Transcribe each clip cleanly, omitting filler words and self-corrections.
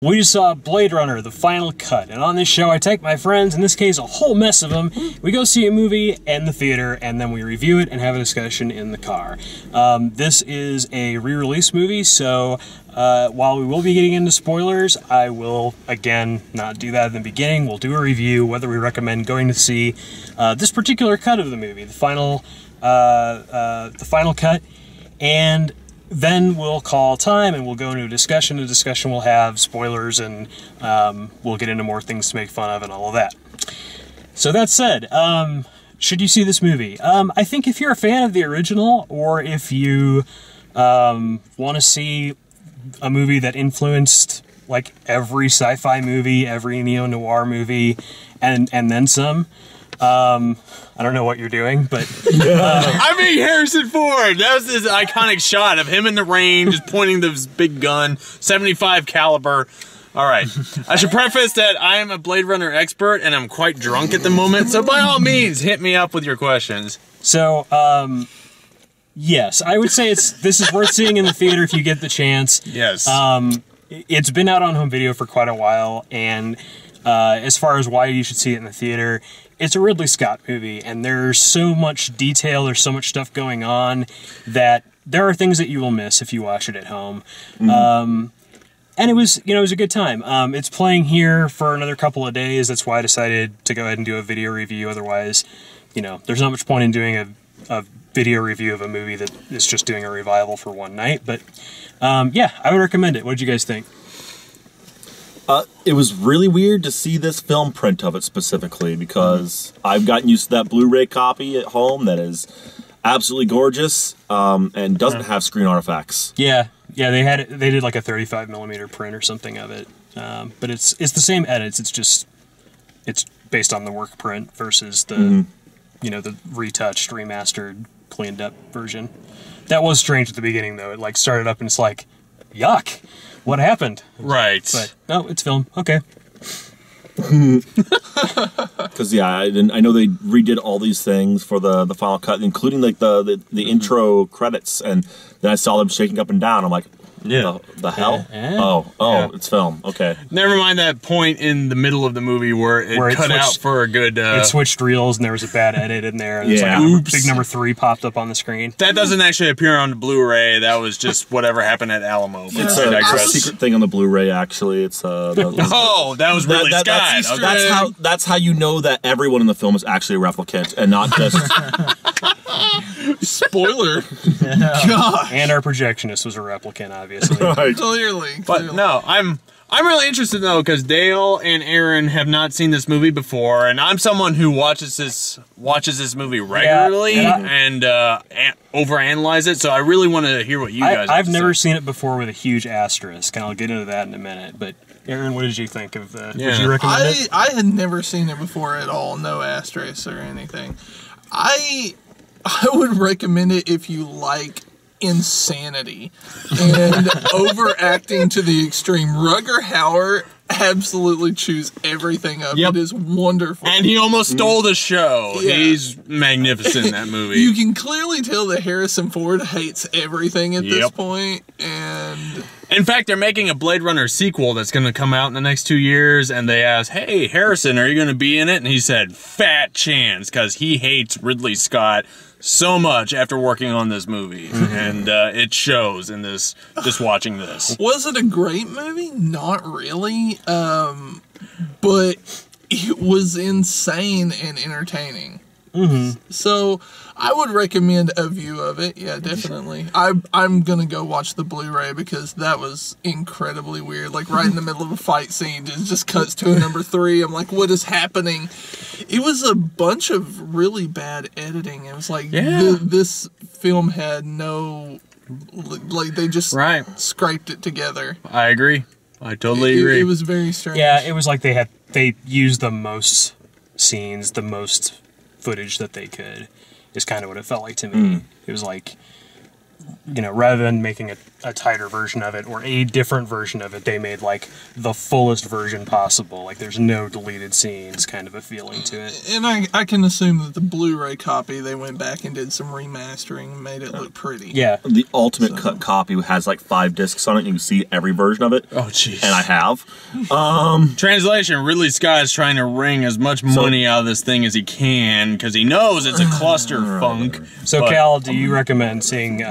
We just saw Blade Runner, the final cut, and on this show I take my friends, in this case a whole mess of them, we go see a movie in the theater, and then we review it and have a discussion in the car. This is a re-release movie, so while we will be getting into spoilers, I will, again, not do that in the beginning. We'll do a review, whether we recommend going to see this particular cut of the movie, the final cut, and then we'll call time and we'll go into a discussion. The discussion will have spoilers and we'll get into more things to make fun of and all of that. So that said, should you see this movie? I think if you're a fan of the original, or if you want to see a movie that influenced like every sci-fi movie, every neo-noir movie, and then some, I don't know what you're doing, but I'm being Harrison Ford. That was this iconic shot of him in the rain, just pointing this big gun, 75 caliber. All right. I should preface that I am a Blade Runner expert, and I'm quite drunk at the moment. So by all means, hit me up with your questions. So, yes, I would say this is worth seeing in the theater if you get the chance. Yes. It's been out on home video for quite a while, and as far as why you should see it in the theater, it's a Ridley Scott movie, and there's so much detail, there's so much stuff going on, that there are things that you will miss if you watch it at home. Mm-hmm. And it was a good time. It's playing here for another couple of days. That's why I decided to go ahead and do a video review. Otherwise, there's not much point in doing a video review of a movie that is just doing a revival for one night. But yeah, I would recommend it. What did you guys think? It was really weird to see this film print of it specifically, because I've gotten used to that Blu-ray copy at home that is absolutely gorgeous and doesn't have screen artifacts. Yeah, they did like a 35mm print or something of it, but it's the same edits. It's based on the work print versus the the retouched, remastered, cleaned up version. That was strange at the beginning though. It like started up and it's like, yuck. What happened? Right. But no, it's film. Okay. Because I know they redid all these things for the final cut, including like the intro credits, and then I saw them shaking up and down. I'm like, yeah, the hell? Yeah. It's film. Okay. Never mind that point in the middle of the movie where it cut out for a good. It switched reels and there was a bad edit in there. And yeah. Like, big number 3 popped up on the screen. That doesn't actually appear on the Blu-ray. That was just whatever happened at Alamo. It's a secret thing on the Blu-ray. Actually, it's that was Ridley Scott. That's how you know that everyone in the film is actually a replicant and not just. Spoiler. Gosh. And our projectionist was a replicant, obviously. Right. Clearly. But no, I'm really interested though, because Dale and Aaron have not seen this movie before, and I'm someone who watches this movie regularly and overanalyze it. So I really want to hear what you guys. I've never seen it before with a huge asterisk, and I'll get into that in a minute. But Aaron, what did you think of the? Would you recommend it? I had never seen it before at all. No asterisk or anything. I would recommend it if you like insanity and overacting to the extreme. Rutger Hauer absolutely chews everything up. It is wonderful. And he almost stole the show. Yeah. He's magnificent in that movie. You can clearly tell that Harrison Ford hates everything at this point. And in fact, they're making a Blade Runner sequel that's going to come out in the next 2 years, and they asked, hey, Harrison, are you going to be in it? And he said, fat chance, because he hates Ridley Scott so much after working on this movie. And it shows in this, just watching this. Was it a great movie? Not really. But it was insane and entertaining. So I would recommend a view of it. Yeah, definitely. I'm going to go watch the Blu-ray because that was incredibly weird. Like right in the middle of a fight scene, it just cuts to a number 3. I'm like, what is happening? It was a bunch of really bad editing. It was like this film had no... Like they just scraped it together. I agree. I totally agree. It was very strange. Yeah, it was like they used the most scenes, the most footage that they could, is kind of what it felt like to me. It was like rather than making a tighter version of it or a different version of it, they made like the fullest version possible. Like there's no deleted scenes, kind of a feeling to it. And I can assume that the Blu-ray copy, they went back and did some remastering and made it look pretty. Yeah. The ultimate cut copy has like 5 discs on it. You can see every version of it. Oh, jeez. And I have. Translation, Ridley Scott is trying to wring as much money out of this thing as he can because he knows it's a cluster funk. So, Cal, do you recommend seeing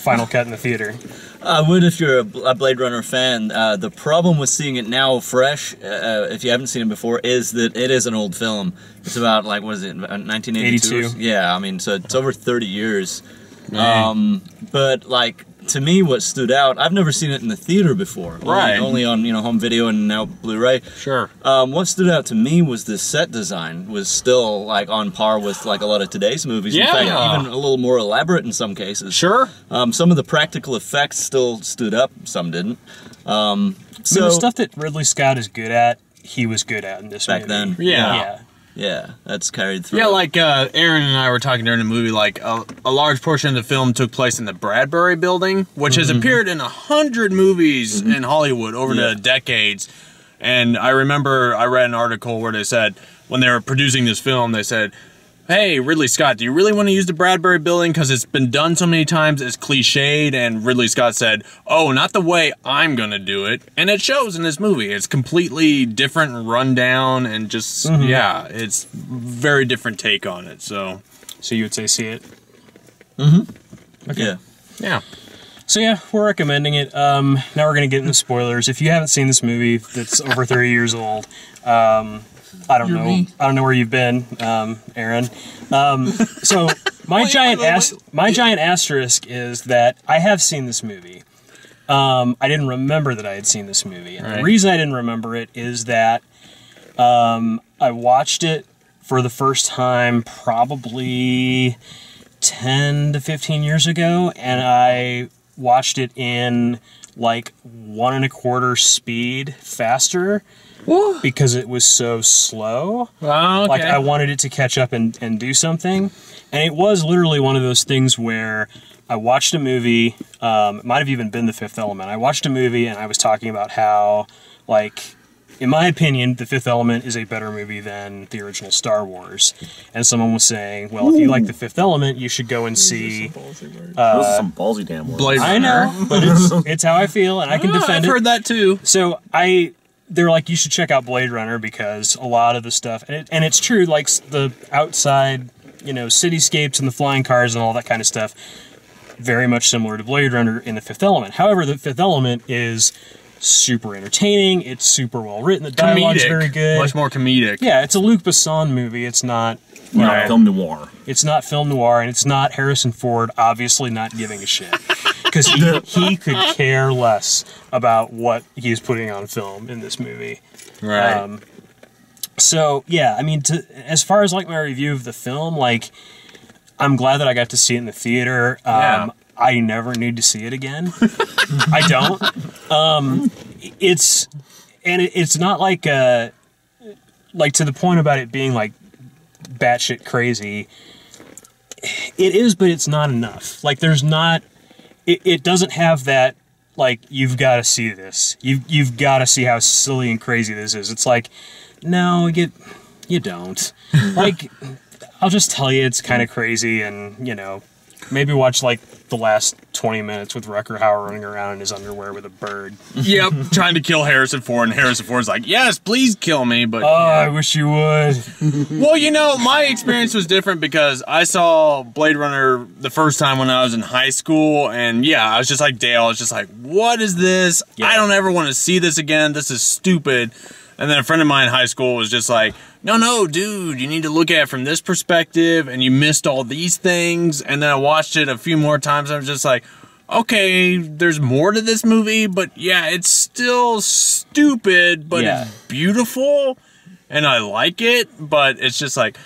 Final Cut in the theater? I would if you're a Blade Runner fan. The problem with seeing it now fresh, if you haven't seen it before, is that it is an old film. It's about, like, what is it, 1982? 82. Yeah, I mean, so it's over 30 years. But, like, to me, what stood out, I've never seen it in the theater before. Right. Only on, home video and now Blu-ray. Sure. What stood out to me was the set design was still, like, on par with, like, a lot of today's movies. Yeah. In fact, even a little more elaborate in some cases. Sure. Some of the practical effects still stood up, some didn't. I mean, the stuff that Ridley Scott is good at, he was good at in this back movie. then. Yeah. Yeah, that's carried through. Yeah, like Aaron and I were talking during the movie, like a large portion of the film took place in the Bradbury Building, which has appeared in 100 movies in Hollywood over the decades. And I remember I read an article where they said, when they were producing this film, they said, hey, Ridley Scott, do you really want to use the Bradbury Building? Because it's been done so many times, it's cliched. And Ridley Scott said, oh, not the way I'm going to do it. And it shows in this movie. It's completely different and run down and just, yeah, it's very different take on it. So you would say see it? Okay. Yeah. Yeah. So yeah, we're recommending it. Now we're going to get into spoilers. If you haven't seen this movie that's over 30 years old, I don't know. Me. I don't know where you've been, Aaron. So my giant asterisk is that I have seen this movie. I didn't remember that I had seen this movie, and the reason I didn't remember it is that I watched it for the first time probably 10 to 15 years ago, and I watched it in like 1 1/4 speed faster. Because it was so slow. Oh, okay. Like, I wanted it to catch up and do something. And it was literally one of those things where I watched a movie, it might have even been The Fifth Element. I watched a movie and I was talking about how, like, in my opinion, The Fifth Element is a better movie than the original Star Wars. And someone was saying, well, if you like The Fifth Element, you should go and see... Those are some ballsy damn words. Blade I know, but it's how I feel, and I can defend I've heard that too. So they're like, you should check out Blade Runner because a lot of the stuff, and it's true, like the outside, cityscapes and the flying cars and all that kind of stuff, very much similar to Blade Runner in The Fifth Element. However, The Fifth Element is super entertaining. It's super well written. The dialogue's very good. Much more comedic. Yeah, it's a Luc Besson movie. It's not film noir. It's not film noir, and it's not Harrison Ford obviously not giving a shit. Because he could care less about what he's putting on film in this movie. Right. So, yeah, I mean, as far as, like, my review of the film, like, I'm glad that I got to see it in the theater. I never need to see it again. I don't. It's not like to the point about it being, like, batshit crazy. It is, but it's not enough. Like, there's not... It doesn't have that, like, you've got to see this. You've got to see how silly and crazy this is. It's like, no, you don't. Like, I'll just tell you it's kind of crazy and, maybe watch, like, the last 20 minutes with Rutger Hauer running around in his underwear with a bird. Yep, trying to kill Harrison Ford, and Harrison Ford's like, yes, please kill me, but... I wish you would. Well, my experience was different because I saw Blade Runner the first time when I was in high school, and I was just like Dale, I was just like, what is this? Yeah. I don't ever want to see this again, this is stupid. And then a friend of mine in high school was just like, no, dude, you need to look at it from this perspective, and you missed all these things. And then I watched it a few more times, and I was just like, okay, there's more to this movie, but it's still stupid, but it's beautiful, and I like it, but it's just like,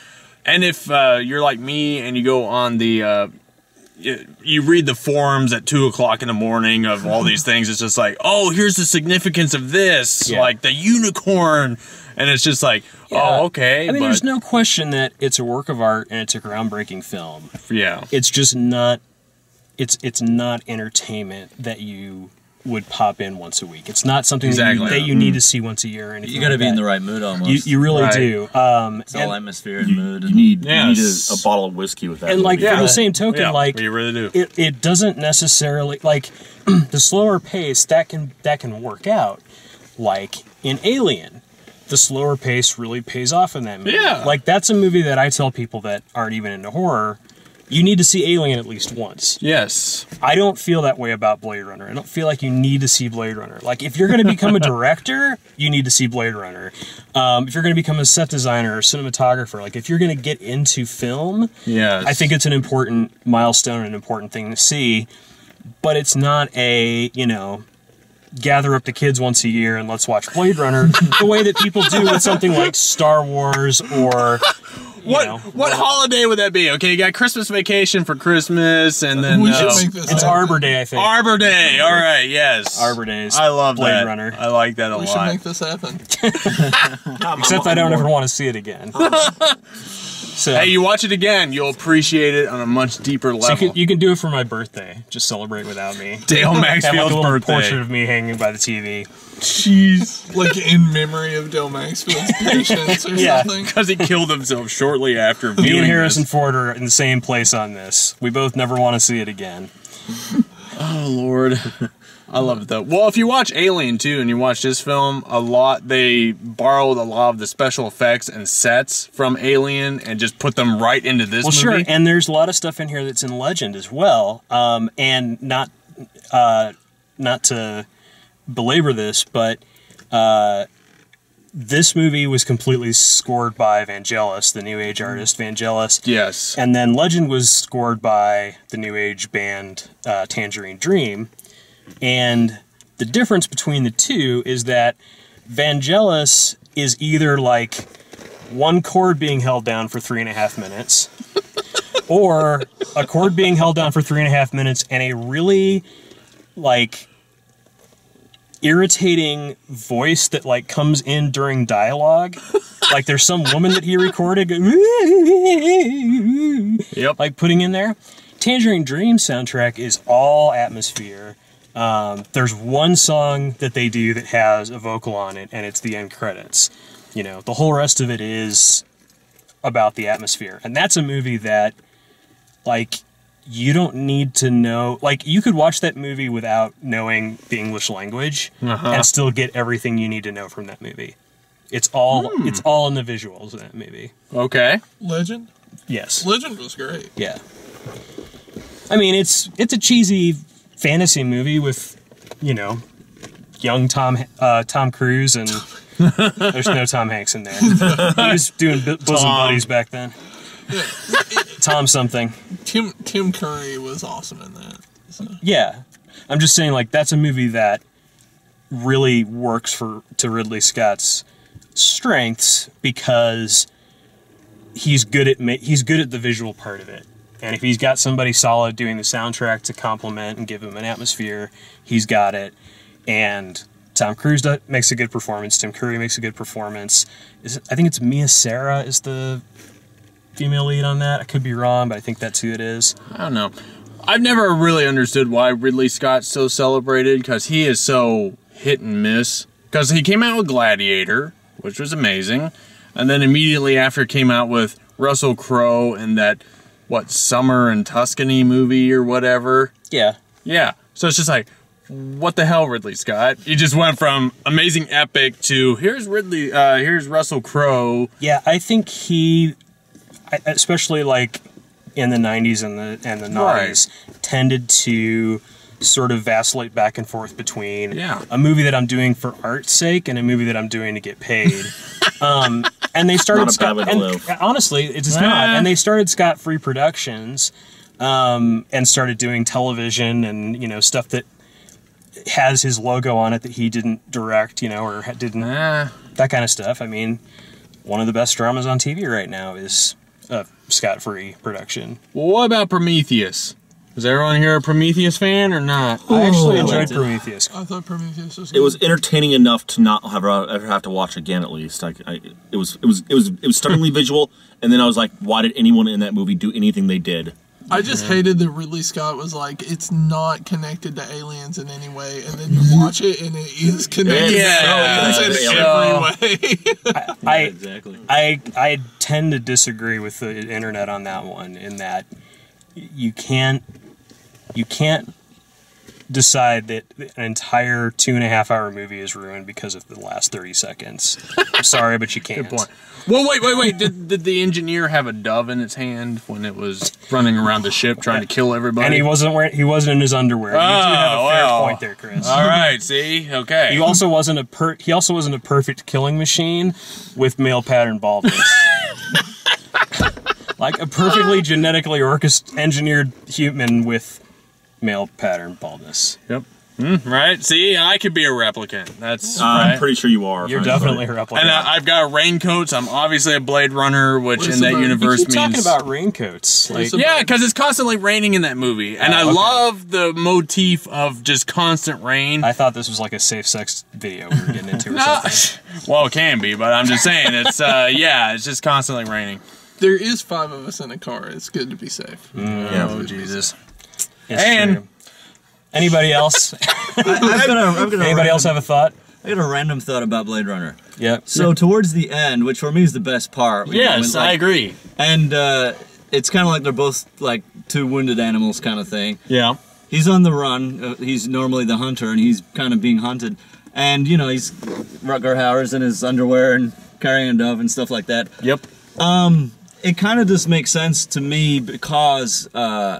and if you're like me, and you go on the... you read the forums at 2 o'clock in the morning of all these things. It's just like, oh, here's the significance of this, like the unicorn, and it's just like, oh, okay. I mean, there's no question that it's a work of art and it's a groundbreaking film. Yeah, it's just not it's not entertainment that you would pop in once a week. It's not something Exactly. that you need to see once a year or anything. You got to like be in that. the right mood almost. You really Right. do. It's all atmosphere and mood. You need Yes. a bottle of whiskey with that. And like movie. for the same token, Yeah, like you really do. it doesn't necessarily like the slower pace that can work out. Like in Alien, the slower pace really pays off in that movie. Yeah. Like that's a movie that I tell people that aren't even into horror, you need to see Alien at least once. Yes. I don't feel that way about Blade Runner. I don't feel like you need to see Blade Runner. Like, if you're going to become a director, you need to see Blade Runner. If you're going to become a set designer or cinematographer, like, if you're going to get into film, Yes. I think it's an important milestone, an important thing to see. But it's not a, gather up the kids once a year and let's watch Blade Runner the way that people do with something like Star Wars or... What holiday would that be? Okay, you got Christmas Vacation for Christmas, and then We should make this It's happen. Arbor Day, I think. Arbor Day. All right, yes. Arbor Days. I love Blade that. Runner. I like that a We should lot. make this happen. Except I don't ever want to see it again. So, Hey, you watch it again, you'll appreciate it on a much deeper so level. you can do it for my birthday. Just celebrate without me. Dale Have like a Maxfield's little birthday. portrait of me hanging by the TV. Jeez. Like in memory of Del Maxfield's patients or Yeah. something. Because he killed himself shortly after Me viewing and Harrison this. Ford are in the same place on this. We both never want to see it again. Oh, Lord. I love it, though. Well, if you watch Alien, too, and you watch this film, they borrowed a lot of the special effects and sets from Alien and just put them right into this Well, movie. sure, and there's a lot of stuff in here that's in Legend as well. And not to belabor this, but this movie was completely scored by Vangelis, the New Age artist Vangelis. Yes. And then Legend was scored by the New Age band Tangerine Dream. And the difference between the two is that Vangelis is either like one chord being held down for 3.5 minutes, or a chord being held down for 3.5 minutes and a really like irritating voice that like comes in during dialogue. Like there's some woman that he recorded Yep. like putting in there. Tangerine Dream soundtrack is all atmosphere. There's one song that they do that has a vocal on it, and it's the end credits. The whole rest of it is about the atmosphere. And that's a movie that, like, you don't need to know. Like, you could watch that movie without knowing the English language and still get everything you need to know from that movie. It's all in the visuals in that movie. Okay. Legend? Yes. Legend was great. Yeah. I mean, it's a cheesy fantasy movie with, young Tom Cruise, and there's no Tom Hanks in there. He was doing bosom buddies back then. Tom something. Tim Curry was awesome in that. So. Yeah. I'm just saying, like, that's a movie that really works to Ridley Scott's strengths because he's good at the visual part of it. And if he's got somebody solid doing the soundtrack to complement and give him an atmosphere, he's got it. And Tom Cruise makes a good performance. Tim Curry makes a good performance. I think it's Mia Sara is the female lead on that. I could be wrong, but I think that's who it is. I don't know. I've never really understood why Ridley Scott's so celebrated, because he is so hit and miss. Because he came out with Gladiator, which was amazing. And then immediately after came out with Russell Crowe and that... Summer in Tuscany movie or whatever? Yeah. Yeah. So it's just like, what the hell, Ridley Scott? You just went from amazing epic to here's Russell Crowe. Yeah, I think he, especially like in the 90s and the 90s, tended to sort of vacillate back and forth between a movie that I'm doing for art's sake and a movie that I'm doing to get paid. And they started honestly, it's not. And they started Scott Free Productions, and started doing television and stuff that has his logo on it that he didn't direct, or didn't that kind of stuff. I mean, one of the best dramas on TV right now is a Scott Free production. Well, what about Prometheus? Is everyone here a Prometheus fan or not? I actually enjoyed Prometheus. I thought Prometheus was good. It was entertaining enough to not ever have to watch again. At least, it was startlingly visual. And then I was like, why did anyone in that movie do anything they did? I just hated that Ridley Scott was like, it's not connected to aliens in any way, and then you watch it and it is connected to aliens in every way. Exactly. I tend to disagree with the internet on that one, in that you can't decide that an entire 2.5-hour movie is ruined because of the last 30 seconds. I'm sorry, but you can't. Good point. Well, wait. Did the engineer have a dove in its hand when it was running around the ship trying to kill everybody? And he wasn't in his underwear. You do have a fair point there, Chris. All right, see? Okay. He also wasn't a perfect killing machine with male pattern baldness. Like a perfectly genetically engineered human with male pattern baldness. Yep. Right. See, I could be a replicant. That's I'm right. pretty sure you are. You're definitely a replicant. And I've got raincoats. I'm obviously a Blade Runner, which in that universe you keep means talking about raincoats. Like, yeah, because it's constantly raining in that movie, and I love the motif of just constant rain. I thought this was like a safe sex video we were getting into or something. Well, it can be, but I'm just saying it's it's just constantly raining. There is 5 of us in a car. It's good to be safe. Oh Jesus! It's And- true. Anybody else? Anybody else have a thought? I got a random thought about Blade Runner. Yep. So towards the end, which for me is the best part. Yes, I agree. And it's kind of like they're both like two wounded animals kind of thing. Yeah. He's on the run. He's normally the hunter, and he's kind of being hunted. And, you know, he's Rutger Hauer's in his underwear and carrying a dove and stuff like that. Yep. It kind of just makes sense to me because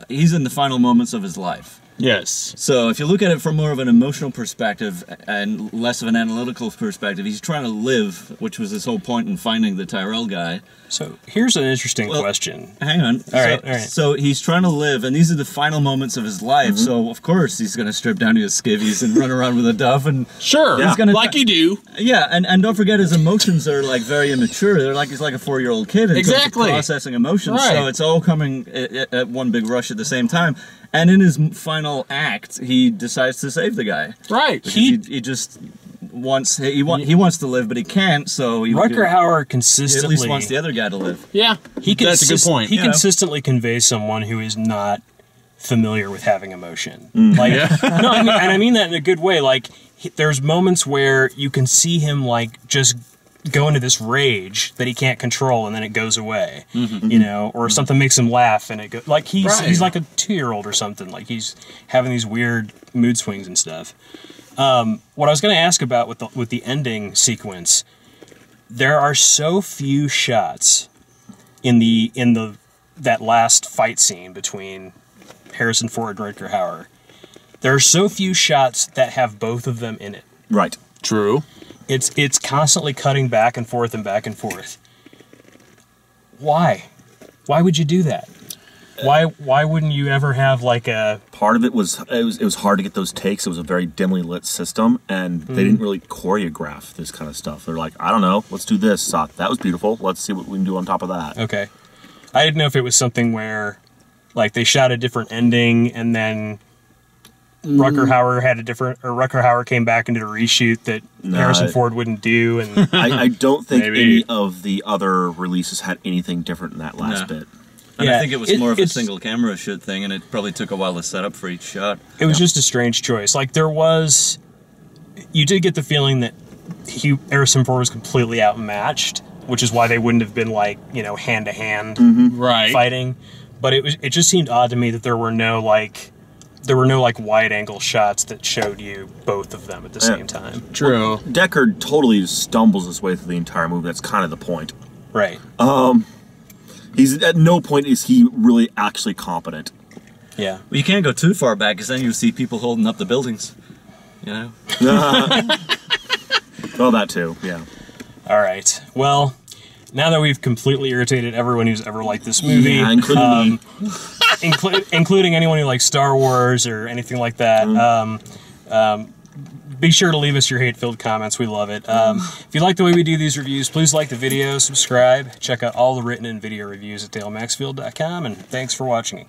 he's in the final moments of his life. Yes. So if you look at it from more of an emotional perspective and less of an analytical perspective, he's trying to live, which was his whole point in finding the Tyrell guy. So here's an interesting question. Hang on. All right. So he's trying to live, and these are the final moments of his life. So of course he's going to strip down to his skivvies and run around with a dove, and Sure. He's gonna like you do. yeah, and don't forget his emotions are like very immature. They're like he's like a 4-year-old kid in terms of Exactly. processing emotions. Right. So it's all coming at one big rush at the same time. And in his final act, he decides to save the guy. Right. Because he just wants he wants to live, but he can't. So Rutger Hauer he at consistently least wants the other guy to live. Yeah. That's a good point. He Yeah. consistently conveys someone who is not familiar with having emotion. Like, no, I mean that in a good way. Like, there's moments where you can see him like just go into this rage that he can't control, and then it goes away. You know, or something makes him laugh, and it goes like he's like a 2-year-old or something. Like he's having these weird mood swings and stuff. What I was going to ask about with the ending sequence, there are so few shots in that last fight scene between Harrison Ford and Rutger Hauer. There are so few shots that have both of them in it. Right. True. It's constantly cutting back and forth and back and forth. Why? Why would you do that? Why wouldn't you ever have like a... Part of it was hard to get those takes. It was a very dimly lit system, and they didn't really choreograph this kind of stuff. They're like, I don't know, let's do this. That was beautiful. Let's see what we can do on top of that. Okay. I didn't know if it was something where like they shot a different ending and then Rutger Hauer came back and did a reshoot that Harrison Ford wouldn't do, and I don't think Maybe. any of the other releases had anything different in that last bit. And Yeah, I think it was more of a it's- single camera shoot thing, and it probably took a while to set up for each shot. it was just a strange choice. Like you did get the feeling that Harrison Ford was completely outmatched, which is why they wouldn't have been like, you know, hand to hand Right. fighting. But it just seemed odd to me that there were no wide angle shots that showed you both of them at the same time. True. Deckard totally stumbles his way through the entire movie. That's kind of the point. Right. He's at no point is he really actually competent. Yeah. Well, you can't go too far back, because then you see people holding up the buildings. You know? Well, that too, yeah. All right. Well, now that we've completely irritated everyone who's ever liked this movie, Yeah, including me. including anyone who likes Star Wars or anything like that, be sure to leave us your hate-filled comments. We love it. If you like the way we do these reviews, please like the video, subscribe, check out all the written and video reviews at dalemaxfield.com, and thanks for watching.